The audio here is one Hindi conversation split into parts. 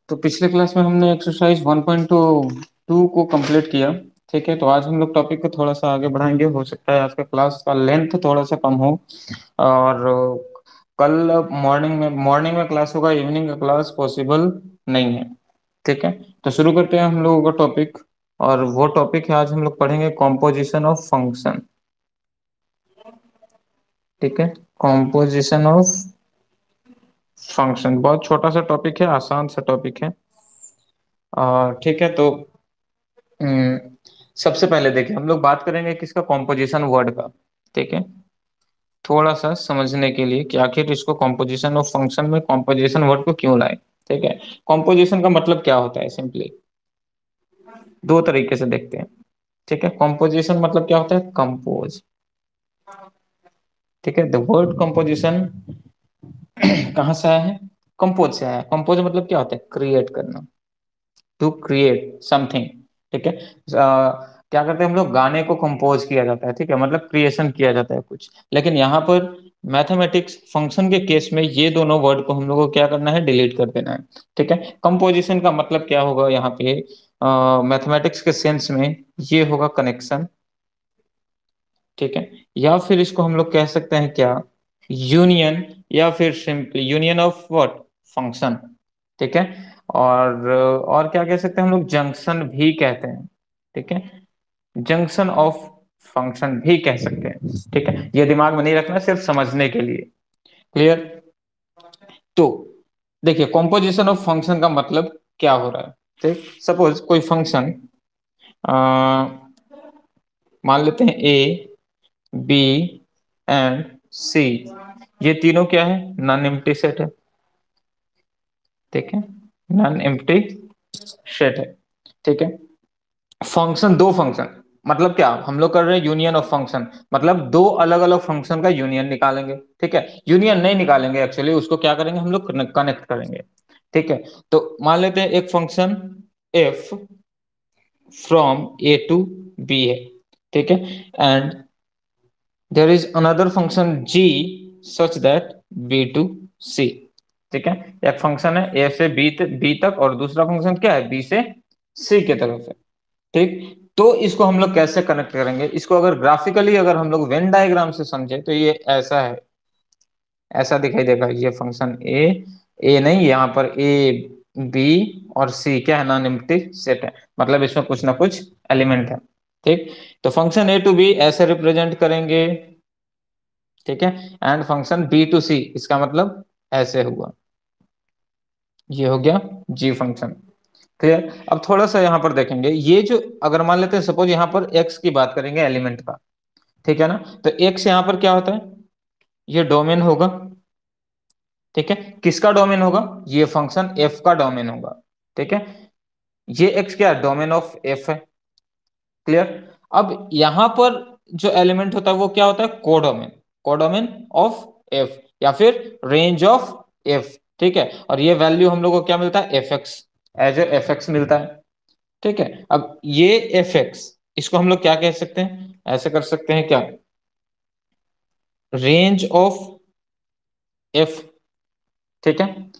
तो पिछले क्लास में हमने एक्सरसाइज 1.2 को कंप्लीट किया। ठीक है, तो आज हम लोग टॉपिक को थोड़ा सा आगे बढ़ाएंगे। हो सकता है आज का क्लास का लेंथ थोड़ा सा कम हो। और कल मॉर्निंग में क्लास होगा, इवनिंग का क्लास पॉसिबल नहीं है। ठीक है, तो शुरू करते हैं हम लोगों का टॉपिक। और वो टॉपिक है, आज हम लोग पढ़ेंगे कॉम्पोजिशन ऑफ फंक्शन। ठीक है, कॉम्पोजिशन ऑफ फंक्शन बहुत छोटा सा टॉपिक है, आसान सा टॉपिक है। ठीक है, तो हम्म, सबसे पहले देखिए हम लोग बात करेंगे किसका, कॉम्पोजिशन वर्ड का। ठीक है, थोड़ा सा समझने के लिए कि आखिर इसको कॉम्पोजिशन ऑफ फंक्शन में कॉम्पोजिशन वर्ड को क्यों लाए। ठीक है, कॉम्पोजिशन का मतलब क्या होता है, सिंपली दो तरीके से देखते हैं। ठीक है, कॉम्पोजिशन मतलब क्या होता है, कंपोज। ठीक है, द वर्ड कॉम्पोजिशन कहाँ से आया है, कंपोज से आया है। कंपोज मतलब क्या होता है, क्रिएट करना, टू क्रिएट समथिंग। ठीक है, क्या करते हैं हम लोग, गाने को कंपोज किया जाता है। ठीक है, मतलब क्रिएशन किया जाता है कुछ। लेकिन यहाँ पर मैथमेटिक्स फंक्शन के केस में ये दोनों वर्ड को हम लोग को क्या करना है, डिलीट कर देना है। ठीक है, कंपोजिशन का मतलब क्या होगा यहाँ पे, मैथमेटिक्स के सेंस में ये होगा कनेक्शन। ठीक है, या फिर इसको हम लोग कह सकते हैं क्या, यूनियन, या फिर simply union of what, function. ठीक है, और क्या कह सकते हैं हम लोग, जंक्शन भी कहते हैं। ठीक है, जंक्शन ऑफ फंक्शन भी कह सकते हैं। ठीक है, ये दिमाग में नहीं रखना, सिर्फ समझने के लिए। क्लियर। तो देखिए कॉम्पोजिशन ऑफ फंक्शन का मतलब क्या हो रहा है। ठीक, सपोज कोई फंक्शन मान लेते हैं ए, बी एंड सी, ये तीनों क्या है, नॉन एम्प्टी सेट है। ठीक है, नॉन एम्प्टी सेट है। ठीक है, फंक्शन, दो फंक्शन, मतलब क्या हम लोग कर रहे हैं, यूनियन ऑफ फंक्शन, मतलब दो अलग अलग फंक्शन का यूनियन निकालेंगे। ठीक है, यूनियन नहीं निकालेंगे एक्चुअली, उसको क्या करेंगे हम लोग, कनेक्ट करेंगे। ठीक है, तो मान लेते हैं एक function F from A to B है। ठीक है, and there is another function G such that B to C. ठीक है, एक फंक्शन है ए से बी तक, और दूसरा फंक्शन क्या है, बी से सी की तरफ है। ठीक, तो इसको हम लोग कैसे कनेक्ट करेंगे, इसको अगर ग्राफिकली अगर हम लोग वेन डायग्राम से समझे तो ये ऐसा है, ऐसा दिखाई देगा। ये फंक्शन ए नहीं, यहाँ पर ए, बी और सी क्या है, नॉन एम्प्टी सेट है, मतलब इसमें कुछ ना कुछ एलिमेंट है। ठीक, तो फंक्शन ए टू बी ऐसे रिप्रेजेंट करेंगे। ठीक है, एंड फंक्शन बी टू सी, इसका मतलब ऐसे हुआ, ये हो गया जी फंक्शन। क्लियर। अब थोड़ा सा यहाँ पर देखेंगे, ये जो अगर मान लेते हैं सपोज यहाँ पर एक्स की बात करेंगे एलिमेंट का। ठीक है ना, तो एक्स यहाँ पर क्या होता है, ये डोमेन होगा। ठीक है, किसका डोमेन होगा, ये फंक्शन एफ का डोमेन होगा। ठीक है, ये एक्स क्या है, डोमेन ऑफ एफ है। क्लियर। अब यहां पर जो एलिमेंट होता है वो क्या होता है, कोडोमेन, कोडोमेन ऑफ एफ, या फिर रेंज ऑफ एफ। ठीक है, और ये वैल्यू हम लोग को क्या मिलता है, f x, as a f x मिलता है। ठीक है, अब ये एफ एक्स, इसको हम लोग क्या कह सकते हैं, ऐसे कर सकते हैं क्या, रेंज ऑफ एफ। ठीक है,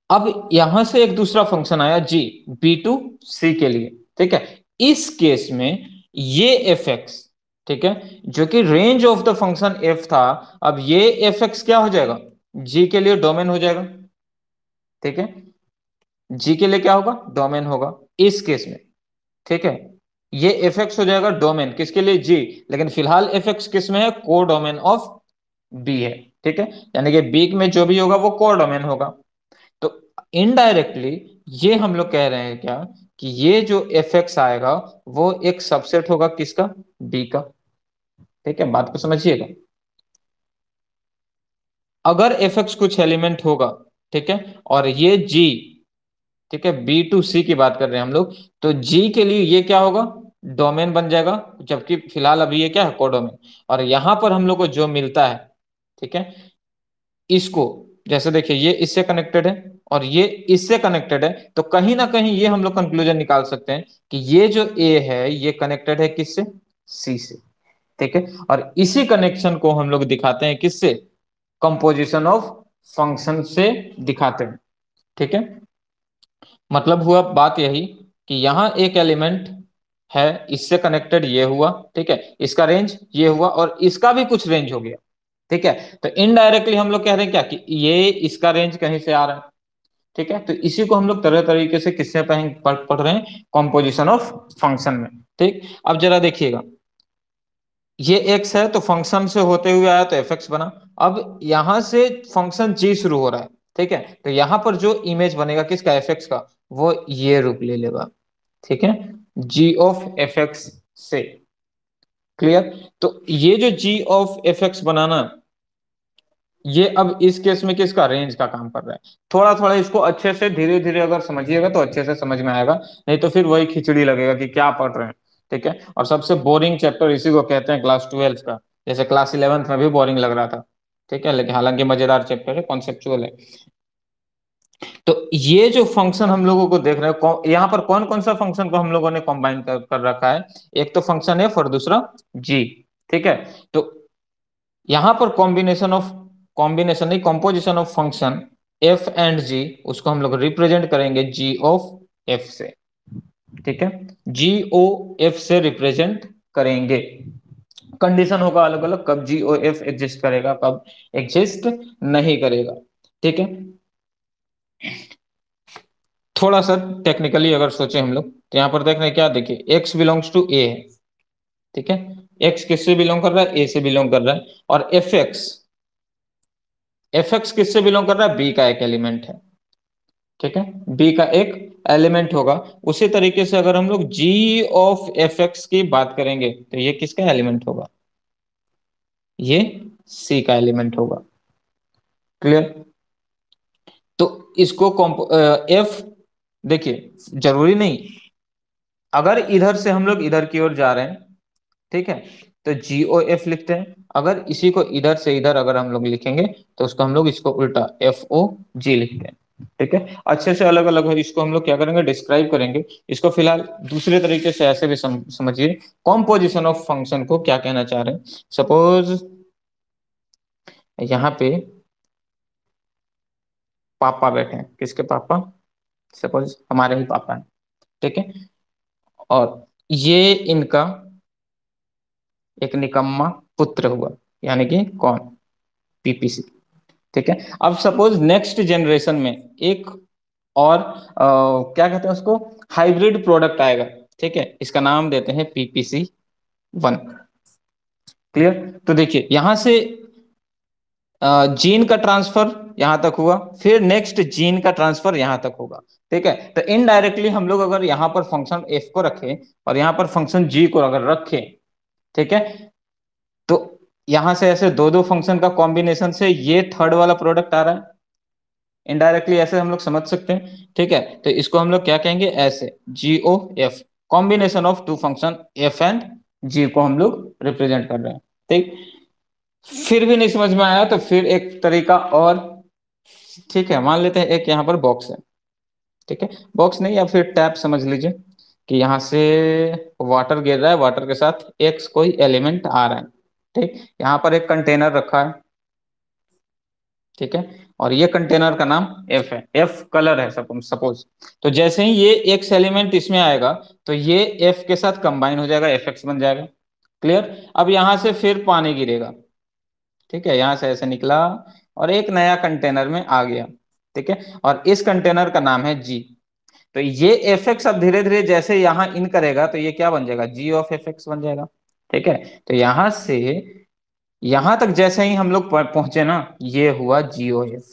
अब यहां से एक दूसरा फंक्शन आया जी, बी टू सी के लिए। ठीक है, इस केस में ये एफ एक्स, ठीक है, जो कि range of the function F था, अब ये एफ एक्स क्या हो जाएगा, जी के लिए डोमेन हो जाएगा। ठीक है, जी के लिए क्या होगा, डोमेन होगा इस केस में। ठीक है, ये एफ एक्स हो जाएगा डोमेन किसके लिए, जी, लेकिन फिलहाल एफ एक्स किस में है, को डोमेन ऑफ बी है। ठीक है, यानी कि बी में जो भी होगा वो को डोमेन होगा। तो इनडायरेक्टली ये हम लोग कह रहे हैं क्या, कि ये जो एफ एक्स आएगा वो एक सबसेट होगा किसका, बी का। ठीक है, बात को समझिएगा। अगर एफ एक्स कुछ एलिमेंट होगा, ठीक है, और ये जी, ठीक है, बी टू सी की बात कर रहे हैं हम लोग, तो जी के लिए ये क्या होगा, डोमेन बन जाएगा, जबकि फिलहाल अभी ये क्या है, कोडोमेन। और यहां पर हम लोग को जो मिलता है, ठीक है, इसको जैसे देखिए ये इससे कनेक्टेड है और ये इससे कनेक्टेड है, तो कहीं ना कहीं ये हम लोग कंक्लूजन निकाल सकते हैं कि ये जो ए है ये कनेक्टेड है किससे, सी से। ठीक है, और इसी कनेक्शन को हम लोग दिखाते हैं किससे, कंपोजिशन ऑफ फंक्शन से दिखाते हैं। ठीक है, मतलब हुआ बात यही कि यहाँ एक एलिमेंट है, इससे कनेक्टेड ये हुआ, ठीक है, इसका रेंज ये हुआ और इसका भी कुछ रेंज हो गया, ठीक है। तो इनडायरेक्टली हम लोग कह रहे हैं क्या कि ये इसका रेंज कहीं से आ रहा है, ठीक है। तो इसी को हम लोग तरह तरीके से किससे पढ़ रहे हैं, कॉम्पोजिशन ऑफ फंक्शन में, ठीक। अब जरा देखिएगा, ये एक्स है तो फंक्शन से होते हुए आया तो एफ एक्स बना। अब यहां से फंक्शन जी शुरू हो रहा है, ठीक है। तो यहां पर जो इमेज बनेगा किसका, एफ एक्स का, वो ये रूप ले लेगा, ठीक है, जी ऑफ एफ एक्स से। क्लियर। तो ये जो जी ऑफ एफ एक्स बनाना, ये अब इस केस में किसका, रेंज का काम कर रहा है। थोड़ा थोड़ा इसको अच्छे से धीरे धीरे अगर समझिएगा तो अच्छे से समझ में आएगा, नहीं तो फिर वही खिचड़ी लगेगा कि क्या पढ़ रहे हैं, ठीक है। और सबसे बोरिंग चैप्टर इसी को कहते हैं क्लास 12 का, जैसे क्लास 11th में भी बोरिंग लग रहा था, ठीक है, लेकिन हालांकि मजेदार चैप्टर है, कॉन्सेप्चुअल है। तो ये जो फंक्शन हम लोगों को देख रहे हैं, यहाँ पर कौन कौन सा फंक्शन को हम लोगों ने कंबाइन कर रखा है, एक तो फंक्शन एफ और दूसरा जी, ठीक है। तो यहां पर कॉम्बिनेशन नहीं, composition of function F and G, उसको हम लोग रिप्रेजेंट करेंगे जी ऑफ एफ से, ठीक है, जी ओ एफ से रिप्रेजेंट करेंगे। कंडीशन होगा अलग अलग, कब जी ओ एफ एग्जिस्ट करेगा, कब एग्जिस्ट नहीं करेगा, ठीक है। थोड़ा सा टेक्निकली अगर सोचे हम लोग, तो यहाँ पर देख रहे हैं क्या, देखिए एक्स बिलोंग्स टू ए है, ठीक है, एक्स किससे बिलोंग कर रहा है, ए से बिलोंग कर रहा है, और एफ एक्स किससे बिलोंग कर रहा है, बी का एक एलिमेंट है, ठीक है, बी का एक एलिमेंट होगा। उसी तरीके से अगर हम लोग जी ऑफ एफ एक्स की बात करेंगे तो ये किसका एलिमेंट होगा, ये सी का एलिमेंट होगा। क्लियर। तो इसको एफ, देखिए जरूरी नहीं, अगर इधर से हम लोग इधर की ओर जा रहे हैं, ठीक है, तो जी ओ एफ लिखते हैं। अगर इसी को इधर से इधर अगर हम लोग लिखेंगे तो उसको हम लोग इसको उल्टा एफ ओ जी लिखते हैं, ठीक है। अच्छे से अलग अलग है, इसको हम लोग क्या करेंगे, डिस्क्राइब करेंगे। इसको फिलहाल दूसरे तरीके से ऐसे भी समझिए, कॉम्पोजिशन ऑफ फंक्शन को क्या कहना चाह रहे हैं। सपोज यहाँ पे पापा बैठे हैं, किसके पापा, सपोज हमारे ही पापा हैं, ठीक है, और ये इनका एक निकम्मा पुत्र हुआ, यानी कि कौन, पीपीसी, ठीक है। अब सपोज नेक्स्ट जनरेशन में एक और क्या कहते हैं उसको, हाइब्रिड प्रोडक्ट आएगा, ठीक है, इसका नाम देते हैं पीपीसी 1। क्लियर। तो देखिए यहां से जीन का ट्रांसफर यहां तक हुआ, फिर नेक्स्ट जीन का ट्रांसफर यहां तक होगा, ठीक है। तो इनडायरेक्टली हम लोग अगर यहां पर फंक्शन एफ को रखें और यहां पर फंक्शन जी को अगर रखें, ठीक है, तो यहां से ऐसे दो दो फंक्शन का कॉम्बिनेशन से ये थर्ड वाला प्रोडक्ट आ रहा है, इनडायरेक्टली ऐसे हम लोग समझ सकते हैं, ठीक है। तो इसको हम लोग क्या कहेंगे, ऐसे G O F, combination of two function F and G को हम लोग रिप्रेजेंट कर रहे हैं, ठीक। फिर भी नहीं समझ में आया तो फिर एक तरीका और, ठीक है, मान लेते हैं एक यहाँ पर बॉक्स है, ठीक है, बॉक्स नहीं या फिर टैप समझ लीजिए, कि यहाँ से वाटर गिर रहा है, वाटर के साथ एक्स कोई एलिमेंट आ रहा है, ठीक, यहाँ पर एक कंटेनर रखा है, ठीक है, और ये कंटेनर का नाम एफ है, एफ कलर है सपोज। तो जैसे ही ये एक्स एलिमेंट इसमें आएगा तो ये एफ के साथ कंबाइन हो जाएगा, एफ एक्स बन जाएगा। क्लियर। अब यहां से फिर पानी गिरेगा, ठीक है, यहां से ऐसे निकला और एक नया कंटेनर में आ गया, ठीक है, और इस कंटेनर का नाम है जी। तो ये एफ एक्स अब धीरे धीरे जैसे यहाँ इन करेगा तो ये क्या बन जाएगा, जी ऑफ एफ एक्स बन जाएगा, ठीक है। तो यहां से यहां तक जैसे ही हम लोग पहुंचे ना, ये हुआ जी ओ एफ,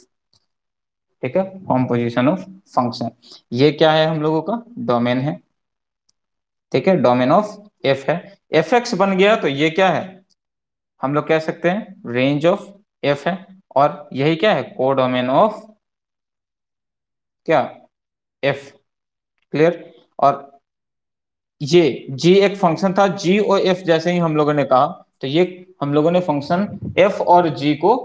ठीक है, कॉम्पोजिशन ऑफ फंक्शन। ये क्या है, हम लोगों का डोमेन है, ठीक है, डोमेन ऑफ एफ है। एफ एक्स बन गया तो ये क्या है, हम लोग कह सकते हैं रेंज ऑफ एफ है, और यही क्या है, कोडोमेन ऑफ क्या, एफ। क्लियर। और ये जी एक फंक्शन था, जी और एफ जैसे ही हम लोगों ने कहा, तो ये हम लोगों ने फंक्शन एफ और जी को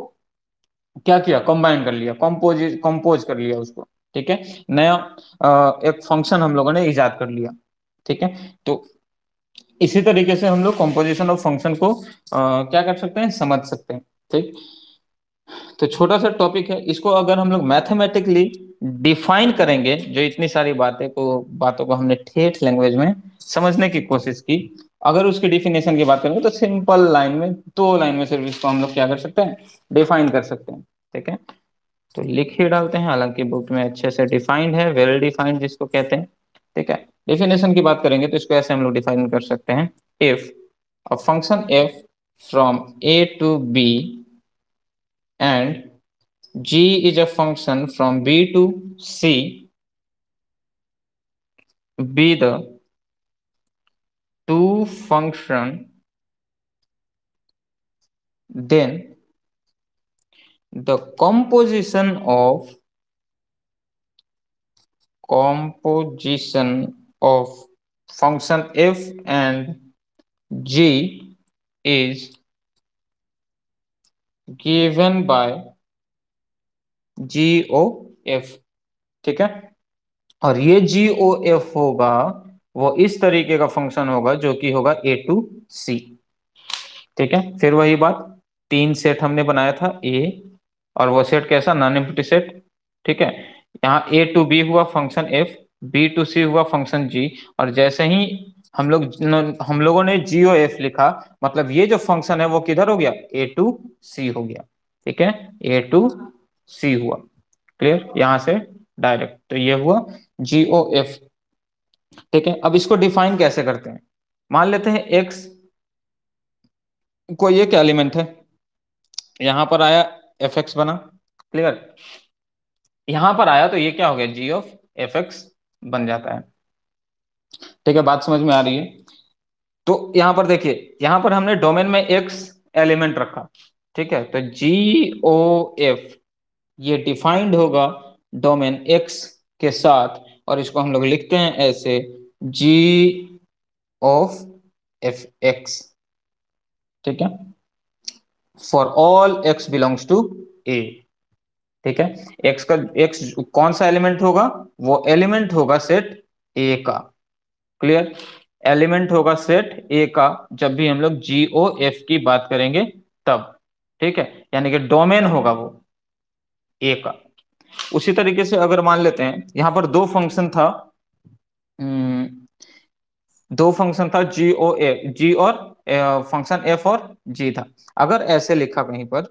क्या किया, कंबाइन कर लिया, कंपोज कर लिया उसको, ठीक है, नया एक फंक्शन हम लोगों ने इजाद कर लिया, ठीक है। तो इसी तरीके से हम लोग कंपोजिशन ऑफ फंक्शन को क्या कर सकते हैं, समझ सकते हैं, ठीक। तो छोटा सा टॉपिक है, इसको अगर हम लोग मैथमेटिकली डिफाइन करेंगे, जो इतनी सारी बातों को हमने ठेठ लैंग्वेज में समझने की कोशिश की, अगर उसकी डिफिनेशन की बात करेंगे तो सिंपल लाइन में, 2 लाइन में सिर्फ इसको हम लोग क्या कर सकते हैं, डिफाइन कर सकते हैं। ठीक है, तो लिख ही डालते हैं, हालांकि बुक में अच्छे से डिफाइंड है, वेल डिफाइंड जिसको कहते हैं। ठीक है, डिफिनेशन की बात करेंगे तो इसको ऐसे हम लोग डिफाइन कर सकते हैं, if a function F from A to B and g is a function from b to c, be the two function, then the composition of function f and g is given by GOF। ठीक है, और ये GOF होगा, वो इस तरीके का फंक्शन होगा जो कि होगा ए टू सी। ठीक है, फिर वही बात, 3 सेट हमने बनाया था ए, और वो सेट कैसा, नॉन एम्प्टी सेट। ठीक है, यहाँ ए टू बी हुआ फंक्शन एफ, बी टू सी हुआ फंक्शन जी, और जैसे ही हम लोगों ने जी ओ एफ लिखा, मतलब ये जो फंक्शन है वो किधर हो गया, ए टू सी हो गया। ठीक है, ए टू सी हुआ, क्लियर यहां से डायरेक्ट, तो ये हुआ जी ओ एफ। ठीक है, अब इसको डिफाइन कैसे करते हैं, मान लेते हैं एक्स कोई एक एलिमेंट है, यहां पर आया एफ एक्स बना, क्लियर, यहां पर आया तो ये क्या हो गया, जी ऑफ एफ एक्स बन जाता है। ठीक है, बात समझ में आ रही है। तो यहां पर देखिए, यहां पर हमने डोमेन में एक्स एलिमेंट रखा। ठीक है, तो जी ओ एफ ये डिफाइंड होगा डोमेन एक्स के साथ, और इसको हम लोग लिखते हैं ऐसे, जी ऑफ एफ एक्स। ठीक है, for all X belongs to A. ठीक है, एक्स का, एक्स कौन सा एलिमेंट होगा, वो एलिमेंट होगा सेट ए का, क्लियर, एलिमेंट होगा सेट ए का जब भी हम लोग जी ओ एफ की बात करेंगे तब। ठीक है, यानी कि डोमेन होगा वो ए का। उसी तरीके से अगर मान लेते हैं यहां पर दो फंक्शन था, हम्म, दो फंक्शन था जी ओ ए, जी और फंक्शन एफ और जी था, अगर ऐसे लिखा कहीं पर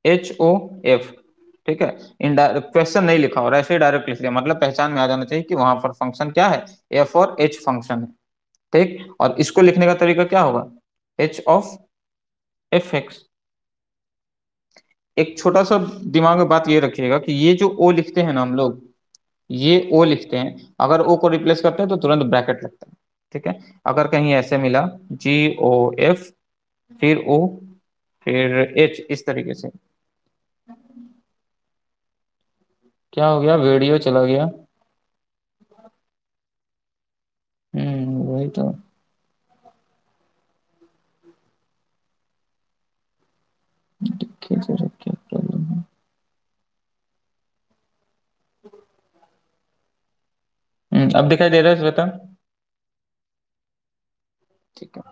एच ओ एफ, ठीक है, इनडायरेक्ट क्वेश्चन नहीं लिखा और ऐसे ही डायरेक्ट लिख लिया, मतलब पहचान में आ जाना चाहिए कि वहां पर फंक्शन क्या है, एफ और एच फंक्शन है। ठीक, और इसको लिखने का तरीका क्या होगा, एच ऑफ एफ एक्स। एक छोटा सा दिमाग में बात ये रखिएगा कि ये जो ओ लिखते हैं ना हम लोग, ये ओ लिखते हैं, अगर ओ को रिप्लेस करते हैं तो तुरंत ब्रैकेट लगता है। ठीक है, अगर कहीं ऐसे मिला जी ओ एफ, फिर ओ, फिर एच, इस तरीके से, क्या हो गया, वीडियो चला गया। वही तो। देखिए जरा क्या प्रॉब्लम है। अब दिखाई दे रहा है श्वेता। ठीक है,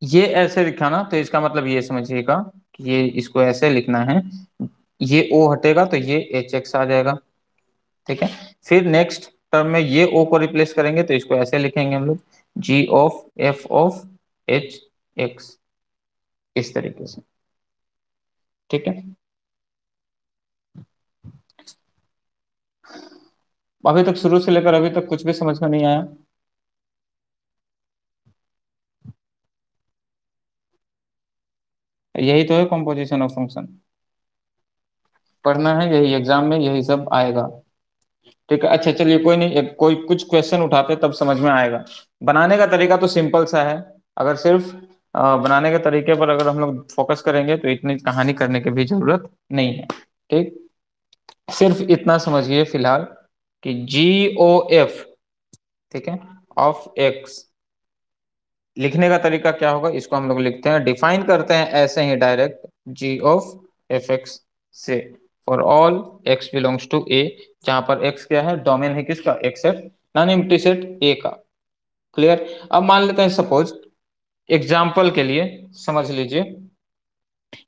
ये ऐसे लिखा ना तो इसका मतलब ये समझिएगा कि ये इसको ऐसे लिखना है, ये ओ हटेगा तो ये एच एक्स आ जाएगा। ठीक है, फिर नेक्स्ट टर्म में ये ओ को रिप्लेस करेंगे तो इसको ऐसे लिखेंगे हम लोग, G of F of H X, इस तरीके से। ठीक है, अभी तक शुरू से लेकर अभी तक कुछ भी समझ में नहीं आया। यही तो है कॉम्पोजिशन ऑफ फंक्शन, पढ़ना है, यही एग्जाम में यही सब आएगा। ठीक है, अच्छा चलिए कोई नहीं, कोई कुछ क्वेश्चन उठाते तब समझ में आएगा। बनाने का तरीका तो सिंपल सा है, अगर सिर्फ बनाने के तरीके पर अगर हम लोग फोकस करेंगे तो इतनी कहानी करने की भी जरूरत नहीं है। ठीक, सिर्फ इतना समझिए फिलहाल कि जी ओ एफ, ठीक है, ऑफ एक्स लिखने का तरीका क्या होगा, इसको हम लोग लिखते हैं, डिफाइन करते हैं ऐसे ही direct, G of F X से, for all X belongs to A, जहां पर एक्स क्या है, डोमेन है किसका, X set, non empty set A का, क्लियर। अब मान लेते हैं सपोज, एग्जाम्पल के लिए समझ लीजिए,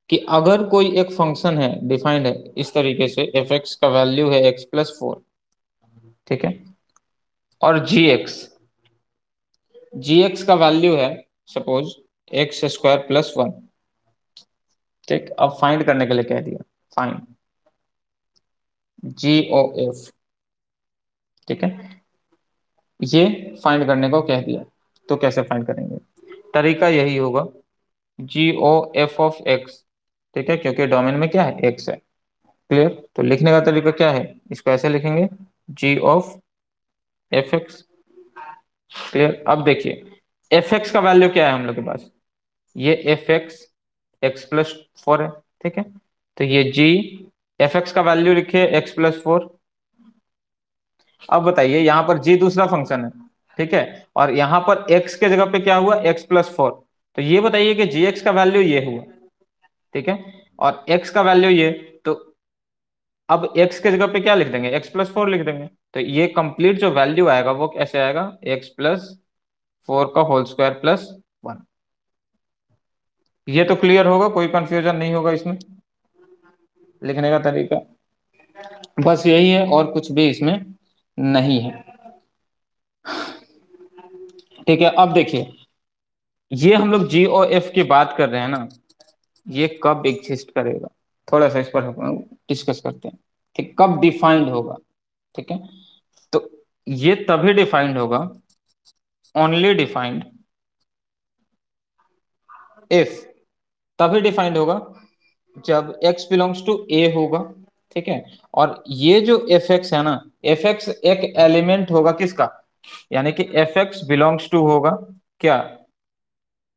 कि अगर कोई एक फंक्शन है डिफाइंड है इस तरीके से, एफ एक्स का वैल्यू है x+4, ठीक है, और जी एक्स का वैल्यू है सपोज x² + 1, ठीक। अब फाइंड करने के लिए कह दिया, फाइंड जी ओ एफ, ठीक है, ये फाइंड करने को कह दिया। तो कैसे फाइंड करेंगे, तरीका यही होगा, जी ओ एफ ऑफ एक्स, ठीक है, क्योंकि डोमेन में क्या है, एक्स है। क्लियर। तो लिखने का तरीका क्या है, इसको ऐसे लिखेंगे, जी ऑफ एफ एक्स। क्लियर। अब देखिए एफ एक्स का वैल्यू क्या है हम लोग के पास, ये x+4 है, ठीक है। तो ये जी एफ एक्स का वैल्यू लिखिए x+4। अब बताइए यहाँ पर जी दूसरा फंक्शन है, ठीक है, और यहाँ पर x के जगह पे क्या हुआ, x+4। तो ये बताइए कि जी एक्स का वैल्यू ये हुआ, ठीक है, और x का वैल्यू ये। तो अब x के जगह पे क्या लिख देंगे, x+4 लिख देंगे। तो ये कंप्लीट जो वैल्यू आएगा वो कैसे आएगा, x+4 का होल स्क्वायर +1। ये तो क्लियर होगा, कोई कंफ्यूजन नहीं होगा इसमें, लिखने का तरीका बस यही है, और कुछ भी इसमें नहीं है। ठीक है। अब देखिए ये हम लोग जी ओ एफ की बात कर रहे हैं ना, ये कब एग्जिस्ट करेगा, थोड़ा सा इस पर हम डिस्कस करते हैं। ठीक, कब डिफाइंड होगा, ठीक है। तो ये तभी डिफाइंड होगा, ओनली डिफाइंड इफ, तभी डिफाइंड होगा जब x बिलोंग्स टू ए होगा, ठीक है। और ये जो एफ एक्स है ना, एफ एक्स एक एलिमेंट होगा किसका, यानी कि एफ एक्स बिलोंग्स टू होगा क्या,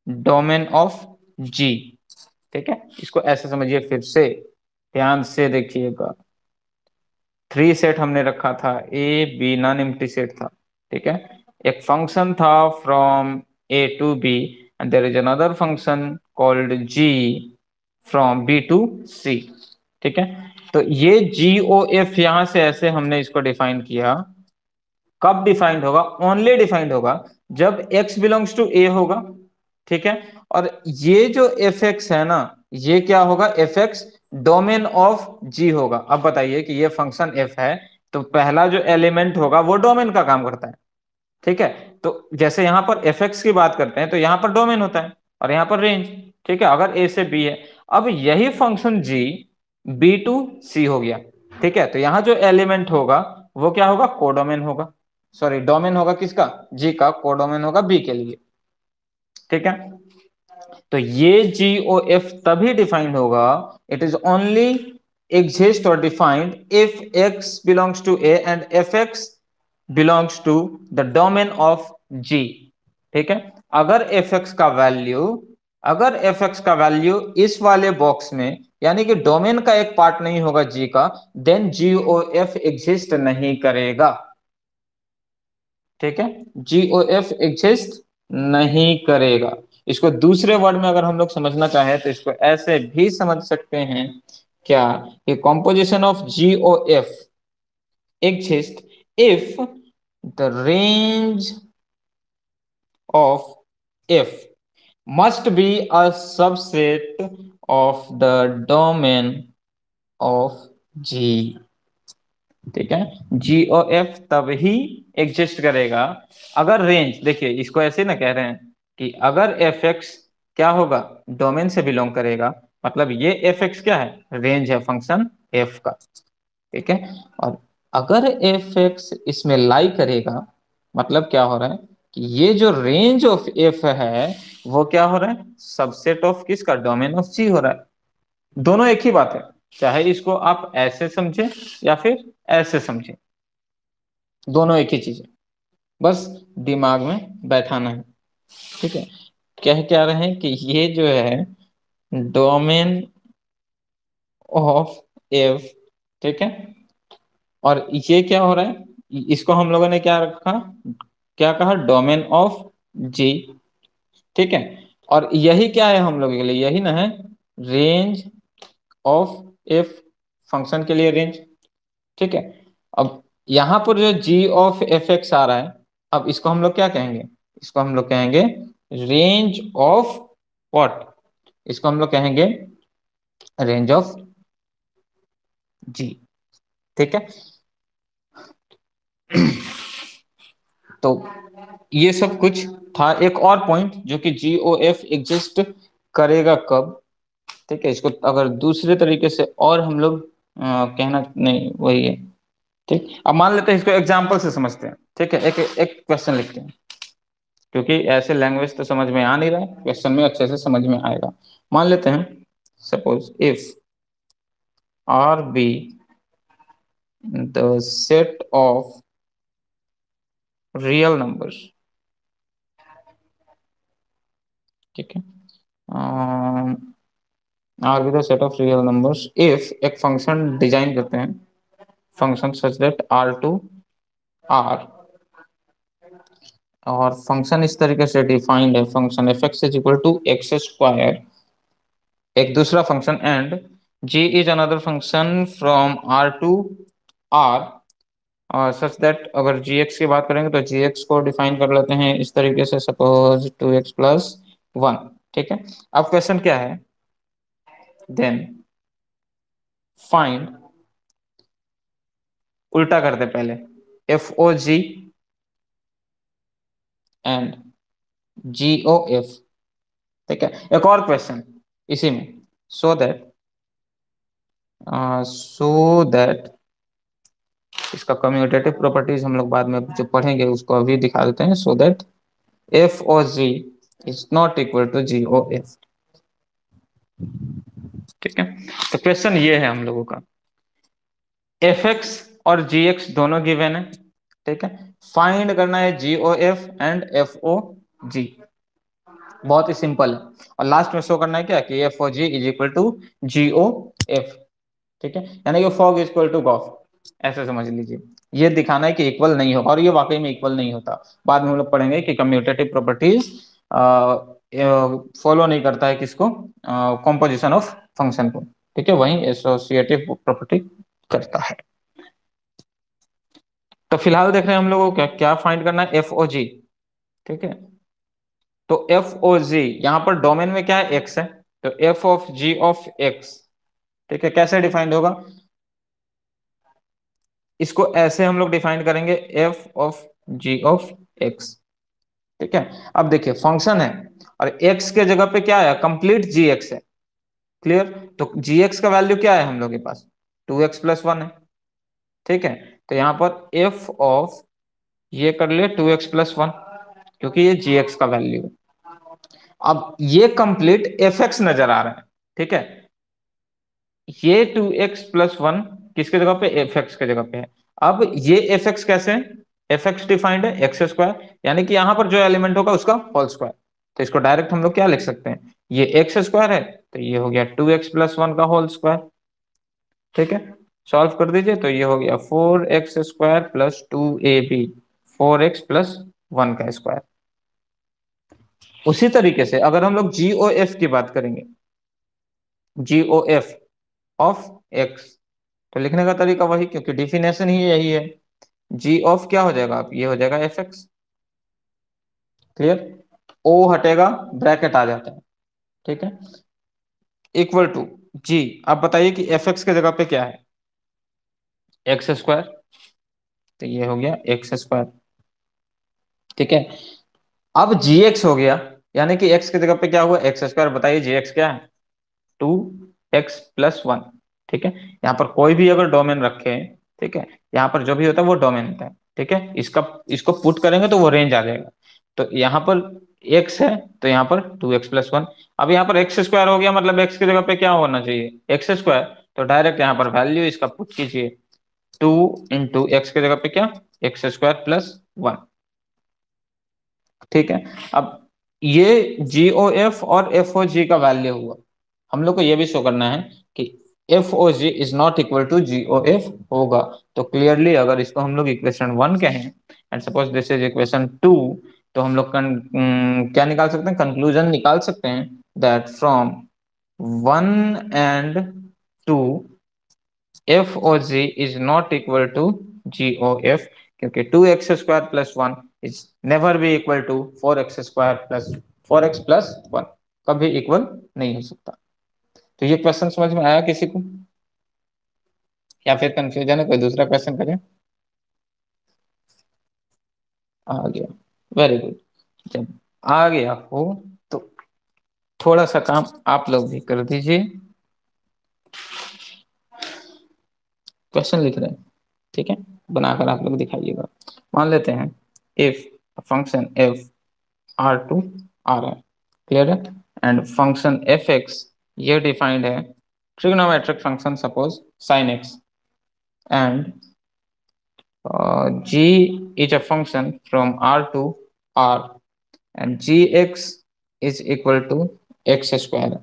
डोमेन ऑफ जी, ठीक है। इसको ऐसे समझिए, फिर से ध्यान से देखिएगा, 3 सेट हमने रखा था, A B non empty set था, ठीक है। एक फंक्शन था from A to B, and there is another function called G from B to C, ठीक है। तो ये जी ओ एफ यहां से ऐसे हमने इसको डिफाइन किया, कब डिफाइंड होगा, ओनली डिफाइंड होगा जब x बिलोंग्स टू ए होगा, ठीक है। और ये जो एफ एक्स है ना, ये क्या होगा, एफ एक्स डोमेन ऑफ जी होगा। अब बताइए कि ये फंक्शन एफ है, तो पहला जो एलिमेंट होगा वो डोमेन का काम करता है, ठीक है। तो जैसे यहां पर एफ एक्स की बात करते हैं तो यहां पर डोमेन होता है और यहां पर रेंज, ठीक है, अगर ए से बी है। अब यही फंक्शन जी बी टू सी हो गया, ठीक है। तो यहां जो एलिमेंट होगा वो क्या होगा, कोडोमेन होगा, सॉरी डोमेन होगा किसका, जी का, कोडोमेन होगा बी के लिए, ठीक है। तो ये जी ओ एफ तभी डिफाइंड होगा, it is only exist or defined if X belongs to A and F X belongs to the domain of G, ठीक है। अगर एफ एक्स का वैल्यू, अगर एफ एक्स का वैल्यू इस वाले बॉक्स में, यानी कि डोमेन का एक पार्ट नहीं होगा जी का, देन जी ओ एफ एग्जिस्ट नहीं करेगा, ठीक है। जीओएफ एग्जिस्ट नहीं करेगा। इसको दूसरे वर्ड में अगर हम लोग समझना चाहें तो इसको ऐसे भी समझ सकते हैं, क्या, कि composition of G O F exist if the range of F must be a subset of the domain of G, ठीक है। जीओ एफ तब ही एग्जिस्ट करेगा अगर रेंज, देखिए इसको ऐसे ना कह रहे हैं कि अगर एफ एक्स क्या होगा, डोमेन से बिलोंग करेगा, मतलब ये एफ एक्स क्या है, रेंज है फंक्शन एफ का, ठीक है। और अगर एफ एक्स इसमें लाई करेगा, मतलब क्या हो रहा है कि ये जो रेंज ऑफ एफ है वो क्या हो रहा है, सबसेट ऑफ किसका, डोमेन ऑफ जी हो रहा है। दोनों एक ही बात है, चाहे इसको आप ऐसे समझे या फिर ऐसे समझे, दोनों एक ही चीज है, बस दिमाग में बैठाना है, ठीक है। कह क्या रहे हैं कि ये जो है डोमेन ऑफ एफ, ठीक है, और ये क्या हो रहा है, इसको हम लोगों ने क्या रखा, क्या कहा, डोमेन ऑफ जी, ठीक है। और यही क्या है हम लोगों के लिए, यही ना है रेंज ऑफ एफ, फंक्शन के लिए रेंज, ठीक है। अब यहां पर जो जी ऑफ एफ एक्स आ रहा है, अब इसको हम लोग क्या कहेंगे, इसको हम लोग कहेंगे रेंज ऑफ व्हाट, इसको हम लोग कहेंगे रेंज ऑफ जी। ठीक है। तो ये सब कुछ था। एक और पॉइंट जो कि GOF एग्जिस्ट करेगा कब, ठीक है, इसको अगर दूसरे तरीके से और हम लोग कहना नहीं वही है। ठीक, अब मान लेते हैं इसको एग्जाम्पल से समझते हैं। ठीक है, एक एक क्वेश्चन लिखते हैं, क्योंकि ऐसे लैंग्वेज तो समझ में आ नहीं रहा है, क्वेश्चन में अच्छे से समझ में आएगा। मान लेते हैं suppose if R be the set of real numbers. ठीक है, R be the set of real numbers if एक फंक्शन डिजाइन करते हैं, function such that R to R, और फंक्शन इस तरीके से डिफाइंड है, function f x is equal to x square, एक दूसरा function, and g is another function from R to R, और सच दैट अगर जी एक्स की बात करेंगे तो जी एक्स को डिफाइन कर लेते हैं इस तरीके से, सपोज 2x+1। ठीक है, अब क्वेश्चन क्या है, देन फाइंड, उल्टा करते पहले, f O g and g O f. ठीक है, एक और क्वेश्चन इसी में, सो दैट सो दैट इसका कम्यूटेटिव प्रॉपर्टीज हम लोग बाद में जो पढ़ेंगे उसको अभी दिखा देते हैं, so that f O g is not equal to g O f. ठीक है, तो क्वेश्चन ये है हम लोगों का, एफ एक्स और जी एक्स दोनों गिवन है। ठीक है, फाइंड करना है G O F and F O G, बहुत ही सिंपल है। और लास्ट में शो करना है क्या, कि f O g is equal to g O f. ठीक है, यानी कि fog is equal to gof, ऐसे समझ लीजिए। ये दिखाना है कि इक्वल नहीं होगा, और ये वाकई में इक्वल नहीं होता। बाद में हम लोग पढ़ेंगे कि कम्यूटेटिव प्रॉपर्टीज फॉलो नहीं करता है किसको, कॉम्पोजिशन ऑफ फंक्शन को। ठीक है, वही एसोसिएटिव प्रॉपर्टी करता है। तो फिलहाल देख रहे हैं हम लोगों को क्या क्या फाइंड करना है, एफ ओ जी। ठीक है, तो एफ ओ जी यहाँ पर डोमेन में क्या है, एक्स है, तो f of g of x. ठीक है, कैसे डिफाइंड होगा, इसको ऐसे हम लोग डिफाइन करेंगे, f of g of x. ठीक है, अब देखिए फंक्शन है और एक्स के जगह पे क्या है, कंप्लीट जी एक्स है। क्लियर, तो जी एक्स का वैल्यू क्या है हम लोग के पास, 2x+1 है। ठीक है, तो यहाँ पर एफ ऑफ, ये कर लिए 2x+1, क्योंकि ये जी एक्स का वैल्यू है। अब ये कंप्लीट एफ एक्स नजर आ रहा है। ठीक है, ये 2x+1 किसके जगह पे, एफ एक्स के जगह पे है। अब ये एफ एक्स कैसे है, एफ एक्स डिफाइंड है एक्स स्क्वायर, यानी कि यहां पर जो एलिमेंट होगा उसका होल स्क्वायर। तो इसको डायरेक्ट हम लोग क्या लिख सकते हैं, ये एक्स स्क्वायर है, तो ये हो गया 2x+1 का होल स्क्वायर। ठीक है, सॉल्व कर दीजिए, तो ये हो गया 4x² + 2ab, 4x+1 का स्क्वायर। उसी तरीके से अगर हम लोग जी ओ एफ की बात करेंगे, जी ओ एफ ऑफ एक्स, तो लिखने का तरीका वही, क्योंकि डिफिनेशन ही यही है। जी ऑफ क्या हो जाएगा, अब ये हो जाएगा एफ एक्स। क्लियर, ओ हटेगा, ब्रैकेट आ जाता है। ठीक है, इक्वल टू जी। अब बताइए कि एफ एक्स के जगह पे क्या है, एक्स स्क्वायर, तो ये हो गया एक्स स्क्वायर। ठीक है, अब जी एक्स हो गया, यानी कि एक्स की जगह पे क्या हुआ, एक्स स्क्वायर। बताइए जी एक्स क्या है, 2x+1। ठीक है, यहाँ पर कोई भी अगर डोमेन रखे, ठीक है, यहाँ पर जो भी होता है वो डोमेन होता है। ठीक है, इसका इसको पुट करेंगे तो वो रेंज आ जाएगा। तो यहाँ पर x है, तो यहाँ पर 2x+1। अब यहाँ पर एक्स स्क्वायर हो गया, मतलब x की जगह पे क्या होना चाहिए, एक्स स्क्वायर। तो डायरेक्ट यहाँ पर वैल्यू इसका पुट कीजिए, 2 × x की जगह पे क्या, x² + 1। ठीक है, अब ये जी ओ एफ और एफ ओ जी का वैल्यू हुआ। हम लोग को ये भी शो करना है कि f O g is not equal to g O f होगा। तो क्लियरली अगर इसको हम लोग इक्वेशन 1 कहें and suppose this is equation 2, तो हम लोग क्या निकाल सकते हैं, कंक्लूजन निकाल सकते हैं, that from 1 and 2 f O g is not equal to g O f, क्योंकि 2x² + 1 is never be equal to 4x² + 4x + 1, कभी इक्वल नहीं हो सकता। तो ये क्वेश्चन समझ में आया किसी को, या फिर कंफ्यूजन है? कोई दूसरा क्वेश्चन करें? आ गया, वेरी गुड। जब आ गया हो तो थोड़ा सा काम आप लोग भी कर दीजिए। क्वेश्चन लिख रहे हैं, ठीक है, बनाकर आप लोग दिखाइएगा। मान लेते हैं if function f R to R है, क्लियर है, एंड फंक्शन एफ एक्स ये डिफाइंड है trigonometric function suppose sine x, and g is a function from R to R and gx is equal to x square।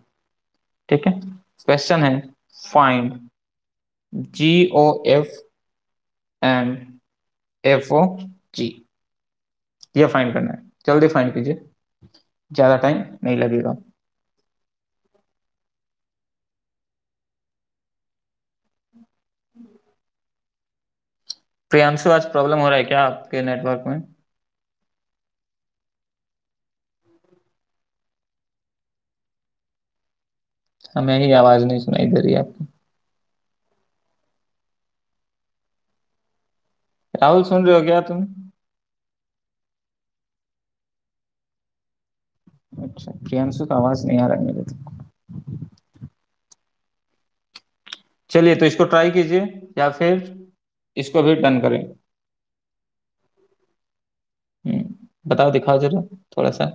ठीक है, क्वेश्चन है find G O F and F O G, ये फाइंड करना है। जल्दी फाइंड कीजिए, ज्यादा टाइम नहीं लगेगा। प्रियांशु, आज प्रॉब्लम हो रहा है क्या आपके नेटवर्क में? हमें ही आवाज नहीं सुनाई दे रही है आपकी। राहुल, सुन रहे हो क्या तुम? अच्छा, प्रियांशु का आवाज नहीं आ रहा है मेरे तो। चलिए, तो इसको ट्राई कीजिए, या फिर इसको भी डन करें। बताओ, दिखाओ जरा थोड़ा सा।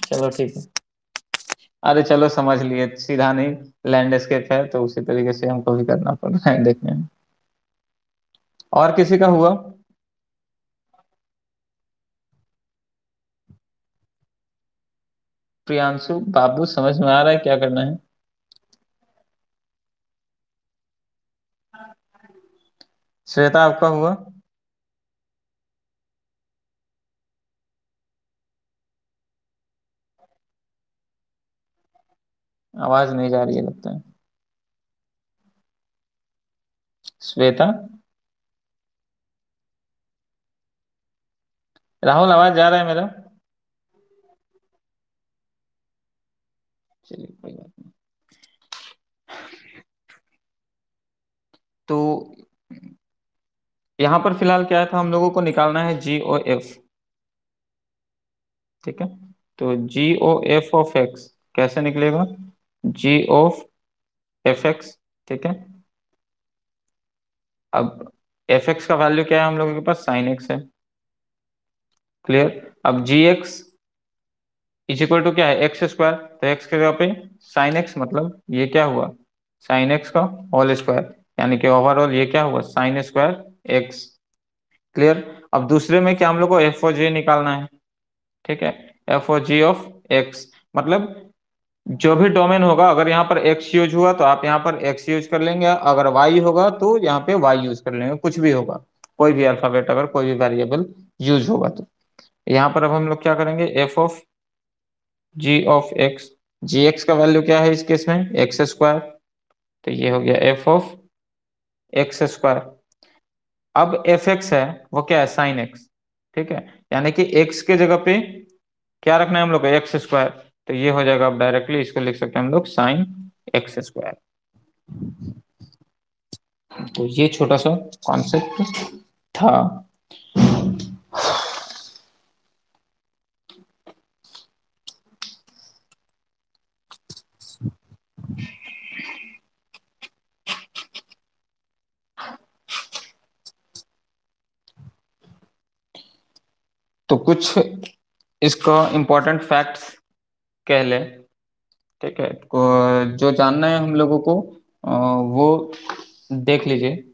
चलो ठीक है। अरे चलो, समझ लिए, सीधा नहीं, लैंडस्केप है तो उसी तरीके से हमको भी करना पड़ रहा है देखने में। और किसी का हुआ? प्रियांशु बाबू, समझ में आ रहा है क्या करना है? श्वेता, आपका हुआ? आवाज नहीं जा रही है लगता है। श्वेता, राहुल, आवाज जा रहा है मेरा? चलिए, कोई बात नहीं। तो यहाँ पर फिलहाल क्या था, हम लोगों को निकालना है जी ओ एफ। ठीक है, तो जी ओ एफ ऑफ एक्स कैसे निकलेगा? जी ऑफ एफ एक्स, ठीक है। अब एफ एक्स का वैल्यू क्या है हम लोगों के पास? साइन एक्स है, क्लियर। अब जी एक्स इज इक्वल टू क्या है? एक्स स्क्वायर, तो एक्स के जगह पे साइन एक्स, मतलब ये क्या हुआ? साइन एक्स का होल स्क्वायर, यानी कि ओवरऑल ये क्या हुआ? Sine square x, clear. अब दूसरे में क्या हम लोग को एफ ओ जी निकालना है, ठीक है। F O g of x, मतलब जो भी डोमेन होगा, अगर यहाँ पर एक्स यूज हुआ तो आप यहाँ पर एक्स यूज कर लेंगे, अगर वाई होगा तो यहाँ पे वाई यूज कर लेंगे, कुछ भी होगा, कोई भी अल्फाबेट, अगर कोई भी वेरिएबल यूज होगा तो। यहाँ पर अब हम लोग क्या करेंगे? F of g of x, g x का वैल्यू क्या है इस केस में? एक्स स्क्वायर, तो ये हो गया एफ ऑफ एक्स स्क्वायर। अब एफ एक्स है, वो क्या है? साइन एक्स, ठीक है। यानी कि एक्स के जगह पे क्या रखना है हम लोग को? एक्स स्क्वायर, तो ये हो जाएगा। अब डायरेक्टली इसको लिख सकते हैं हम लोग साइन एक्स स्क्वायर। तो ये छोटा सा कॉन्सेप्ट था। तो कुछ इसका इम्पोर्टेंट फैक्ट्स कह ले, ठीक है, जो जानना है हम लोगों को, वो देख लीजिए।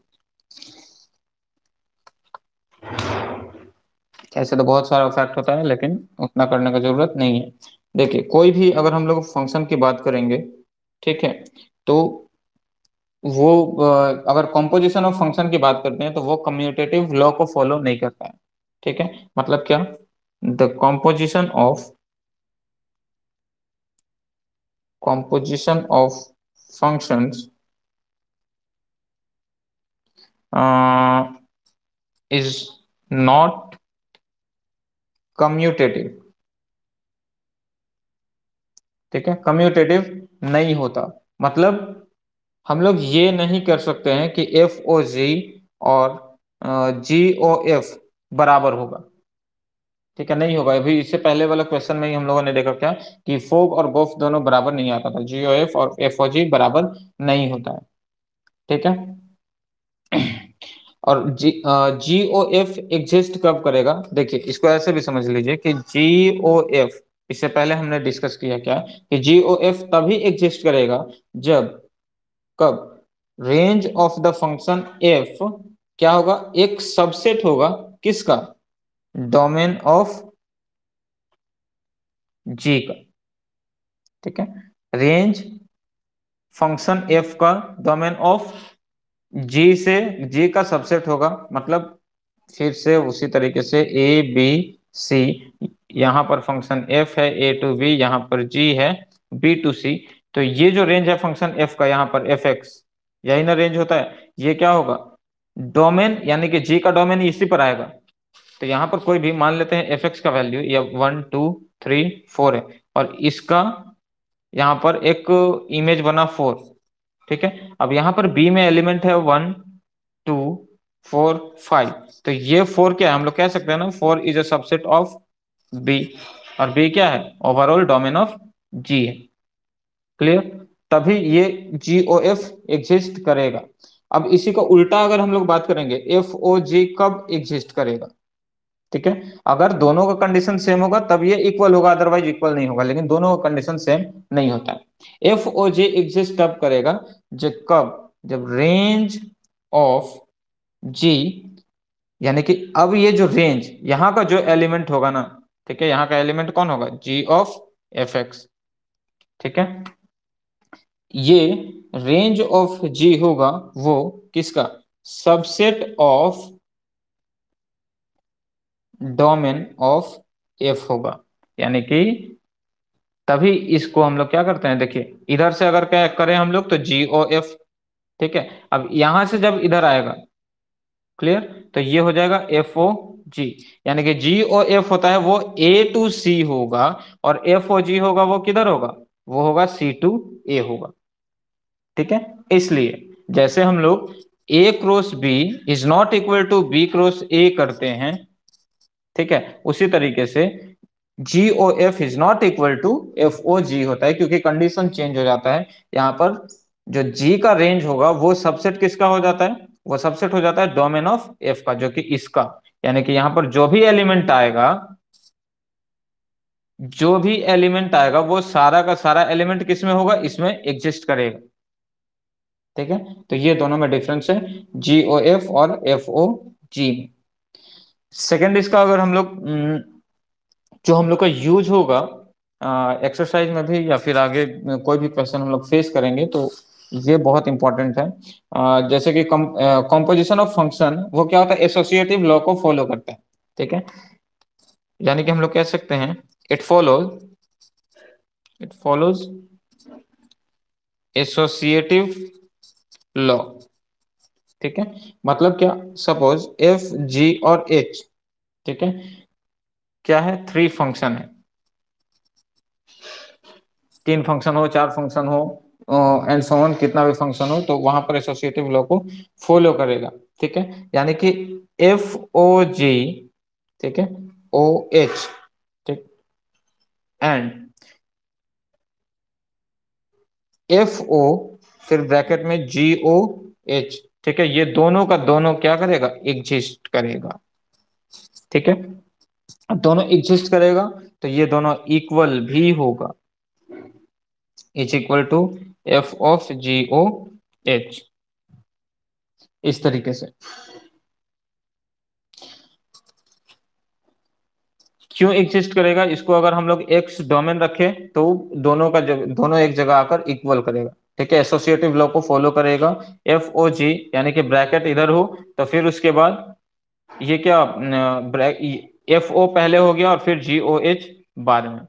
ऐसे तो बहुत सारा फैक्ट होता है, लेकिन उतना करने का जरूरत नहीं है। देखिए, कोई भी अगर हम लोग फंक्शन की बात करेंगे, ठीक है, तो वो अगर कॉम्पोजिशन ऑफ फंक्शन की बात करते हैं तो वो कम्यूटेटिव लॉ को फॉलो नहीं करता है। ठीक है, मतलब क्या? The composition of functions uh, is not commutative। ठीक है, कम्यूटेटिव नहीं होता। मतलब हम लोग ये नहीं कर सकते हैं कि एफ ओ जी और जी ओ एफ बराबर होगा। ठीक है, नहीं होगा। अभी इससे पहले वाला क्वेश्चन में ही हम लोगों ने देखा क्या, कि फोग और गोफ दोनों बराबर नहीं आता था, जी ओ एफ और एफ ओ जी बराबर नहीं होता है। ठीक है। और जी ओ एफ एग्जिस्ट कब करेगा, देखिए इसको ऐसे भी समझ लीजिए कि जी ओ एफ, इससे पहले हमने डिस्कस किया क्या, कि जी ओ एफ तभी एग्जिस्ट करेगा जब, कब, range of the function F क्या होगा, एक सबसेट होगा किसका, डोमेन ऑफ जी का। ठीक है, रेंज फंक्शन एफ का डोमेन ऑफ जी से, जी का सबसेट होगा। मतलब फिर से उसी तरीके से ए बी सी, यहाँ पर फंक्शन एफ है ए टू बी, यहाँ पर जी है बी टू सी। तो ये जो रेंज है फंक्शन एफ का, यहाँ पर एफ एक्स, यही ना रेंज होता है, ये क्या होगा, डोमेन, यानी कि जी का डोमेन इसी पर आएगा। तो यहाँ पर कोई भी मान लेते हैं एफ एक्स का वैल्यू या 1 2 3 4 है, और इसका यहाँ पर एक इमेज बना 4। ठीक है, अब यहाँ पर बी में एलिमेंट है 1 2 4 5। तो ये 4 क्या है, हम लोग कह सकते हैं ना, 4 is a subset of B, और बी क्या है, ओवरऑल डोमेन ऑफ जी है। क्लियर। तभी ये जी ओ एफ एग्जिस्ट करेगा। अब इसी का उल्टा अगर हम लोग बात करेंगे, एफ ओ जी कब एग्जिस्ट करेगा। ठीक है, अगर दोनों का कंडीशन सेम होगा तब ये इक्वल होगा, अदरवाइज इक्वल नहीं होगा, लेकिन दोनों का कंडीशन सेम नहीं होता है। एफ ओ जे एग्जिस्ट तब करेगा जब, कब, जब रेंज ऑफ जी, यानी कि अब ये जो रेंज, यहाँ का जो एलिमेंट होगा ना, ठीक है, यहाँ का एलिमेंट कौन होगा, जी ऑफ एफ एक्स। ठीक है, ये रेंज ऑफ जी होगा वो किसका, subset of domain of F होगा। यानी कि तभी इसको हम लोग क्या करते हैं, देखिए इधर से अगर क्या करें हम लोग, तो जी ओ एफ। ठीक है, अब यहां से जब इधर आएगा, क्लियर, तो ये हो जाएगा एफ ओ जी। यानी कि जी ओ एफ होता है वो ए टू सी होगा, और एफ ओ जी होगा वो किधर होगा, वो होगा सी टू ए होगा। ठीक है, इसलिए जैसे हम लोग A cross B is not equal to B cross A करते हैं, ठीक है, उसी तरीके से G O F is not equal to F O G होता है, क्योंकि कंडीशन चेंज हो जाता है। यहाँ पर जो जी का रेंज होगा वो सबसेट किसका हो जाता है, वो सबसेट हो जाता है डोमेन ऑफ एफ का, जो कि इसका, यानी कि यहाँ पर जो भी एलिमेंट आएगा वो सारा का सारा एलिमेंट किस में होगा, इसमें एग्जिस्ट करेगा। ठीक है, तो ये दोनों में डिफरेंस है, जी ओ एफ और एफ ओ जी। सेकेंड इसका अगर हम लोग जो हम लोग का यूज होगा एक्सरसाइज में भी, या फिर आगे कोई भी क्वेश्चन हम लोग फेस करेंगे, तो ये बहुत इंपॉर्टेंट है। जैसे कि कॉम्पोजिशन ऑफ फंक्शन वो क्या होता है, एसोसिएटिव लॉ को फॉलो करता है। ठीक है, यानी कि हम लोग कह सकते हैं it follows it follows associative law. ठीक है, मतलब क्या, सपोज एफ जी और एच, ठीक है, क्या है, थ्री फंक्शन है, तीन फंक्शन हो, चार फंक्शन हो, एंड सो ऑन, कितना भी फंक्शन हो, तो वहां पर एसोसिएटिव लॉ को फॉलो करेगा। ठीक है, यानी कि एफ ओ जी, ठीक है, ओ एच, ठीक, एंड एफ ओ, फिर ब्रैकेट में जी ओ एच, ठीक है, ये दोनों का दोनों क्या करेगा, एग्जिस्ट करेगा। ठीक है, अब दोनों एग्जिस्ट करेगा तो ये दोनों इक्वल भी होगा, is equal to f of g o h, इस तरीके से। क्यों एग्जिस्ट करेगा, इसको अगर हम लोग एक्स डोमेन रखें तो दोनों एक जगह आकर इक्वल करेगा। ठीक है, एसोसिएटिव लॉ को फॉलो करेगा। एफ ओ जी, यानी कि ब्रैकेट इधर हो, तो फिर उसके बाद ये क्या, एफ ओ पहले हो गया और फिर जी ओ एच बाद में,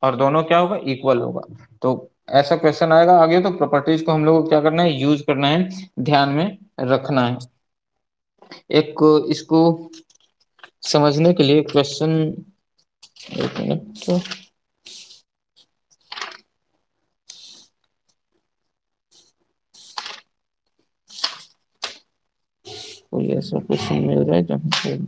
और दोनों क्या होगा, इक्वल होगा। तो ऐसा क्वेश्चन आएगा आगे, तो प्रॉपर्टीज को हम लोग को क्या करना है, यूज करना है, ध्यान में रखना है। एक इसको समझने के लिए क्वेश्चन, एक मिनट, तो कोई ऐसा क्वेश्चन मिल जाए जहाँ पे,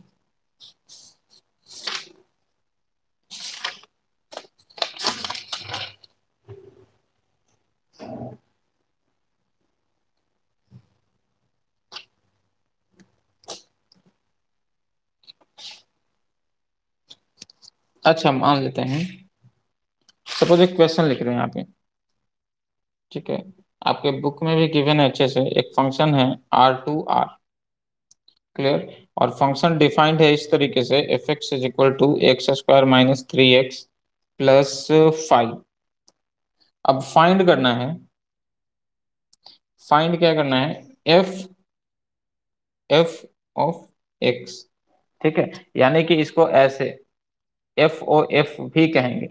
अच्छा मान लेते हैं, सपोज एक क्वेश्चन लिख रहे हैं यहाँ पे, ठीक है, आपके बुक में भी गिवन है अच्छे से, एक फंक्शन है R2R, क्लियर, और फंक्शन डिफाइंड है इस तरीके से, f x is equal to x square minus 3x plus 5। अब फाइंड करना है, फाइंड क्या करना है, एफ एफ ऑफ एक्स, ठीक है, यानी कि इसको ऐसे एफ ओ एफ भी कहेंगे।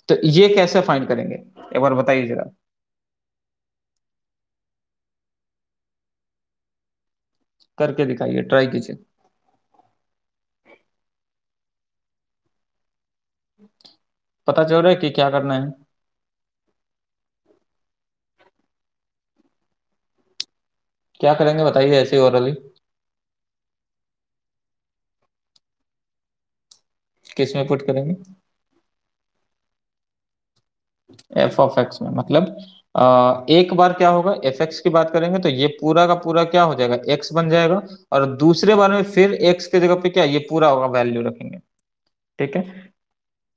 तो ये कैसे फाइंड करेंगे, एक बार बताइए जरा, करके दिखाइए, ट्राई कीजिए। पता चल रहा है कि क्या करना है, क्या करेंगे बताइए ऐसे ओरली, किस में पुट करेंगे, एफ ऑफ एक्स में, मतलब एक बार क्या होगा, एफ एक्स की बात करेंगे तो ये पूरा का पूरा क्या हो जाएगा, एक्स बन जाएगा, और दूसरे बार में फिर एक्स की जगह पे क्या, ये पूरा होगा, वैल्यू रखेंगे, ठीक है।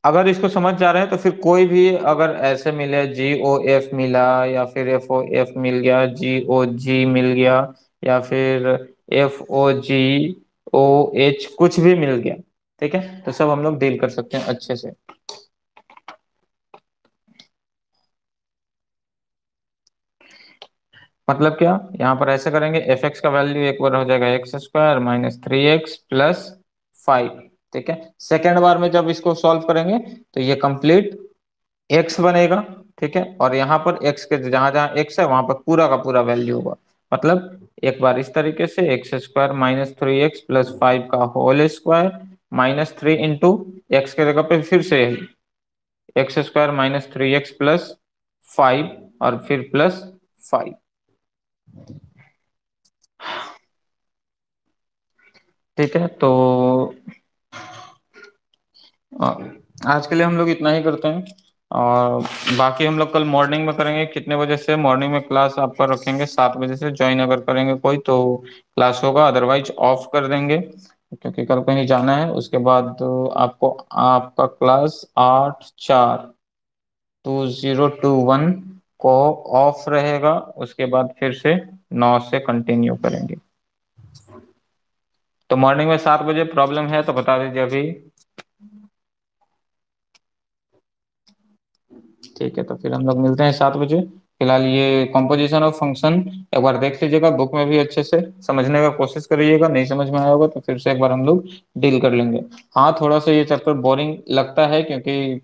अगर इसको समझ जा रहे हैं तो फिर कोई भी अगर ऐसे मिले, जी ओ एफ मिला, या फिर एफ ओ एफ मिल गया, जी ओ जी मिल गया, या फिर एफ ओ जी ओ एच कुछ भी मिल गया, ठीक है, तो सब हम लोग डील कर सकते हैं अच्छे से। मतलब क्या, यहाँ पर ऐसे करेंगे, एफ एक्स का वैल्यू एक बार हो जाएगा x square minus 3x plus 5, ठीक है। सेकेंड बार में जब इसको सॉल्व करेंगे तो ये कंप्लीट एक्स बनेगा, ठीक है, और यहाँ पर एक्स के जहां जहां एक्स है वहां पर पूरा का पूरा वैल्यू होगा। मतलब एक बार इस तरीके से, x square minus 3x plus 5 का whole square minus 3 into x के जगह पे फिर से यही x square minus 3x plus 5 और फिर प्लस 5, ठीक है। तो अ, आज के लिए हम लोग इतना ही करते हैं, और बाकी हम लोग कल मॉर्निंग में करेंगे। कितने बजे से मॉर्निंग में क्लास आपका रखेंगे, 7 बजे से ज्वाइन अगर करेंगे कोई तो क्लास होगा, अदरवाइज ऑफ कर देंगे क्योंकि कल कहीं जाना है। उसके बाद आपको आपका क्लास 8/4/2021 को ऑफ रहेगा, उसके बाद फिर से 9 से कंटिन्यू करेंगे। तो मॉर्निंग में 7 बजे प्रॉब्लम है तो बता दीजिए अभी। ठीक है, तो फिर हम लोग मिलते हैं 7 बजे। फिलहाल ये कॉम्पोजिशन ऑफ फंक्शन एक बार देख लीजिएगा, बुक में भी अच्छे से समझने का कोशिश करिएगा, नहीं समझ में आया होगा तो फिर से एक बार हम लोग डील कर लेंगे। हाँ, थोड़ा सा ये चैप्टर बोरिंग लगता है क्योंकि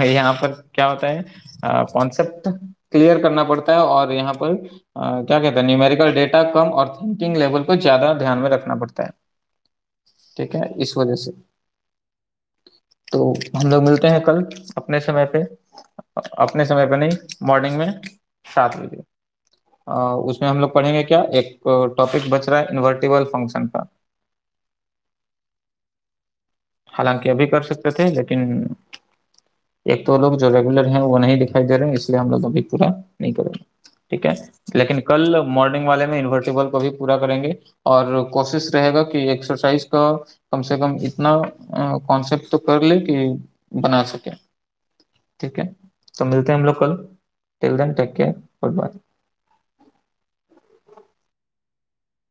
यहाँ पर क्या होता है, कॉन्सेप्ट क्लियर करना पड़ता है, और यहाँ पर क्या कहते हैं, न्यूमेरिकल डेटा कम और थिंकिंग लेवल को ज्यादा ध्यान में रखना पड़ता है, ठीक है, इस वजह से। तो हम लोग मिलते हैं कल अपने समय पे, अपने समय पे नहीं, मॉर्निंग में 7 बजे। उसमें हम लोग पढ़ेंगे क्या, एक टॉपिक बच रहा है इन्वर्टिबल फंक्शन का। हालांकि अभी कर सकते थे, लेकिन एक तो लोग जो रेगुलर हैं वो नहीं दिखाई दे रहे हैं, इसलिए हम लोग अभी पूरा नहीं करेंगे, ठीक है। लेकिन कल मॉर्निंग वाले में इन्वर्टिबल को भी पूरा करेंगे, और कोशिश रहेगा कि एक्सरसाइज का कम से कम इतना कॉन्सेप्ट तो कर ले कि बना सके, ठीक है। तो मिलते हैं हम लोग कल, till then take care, good bye.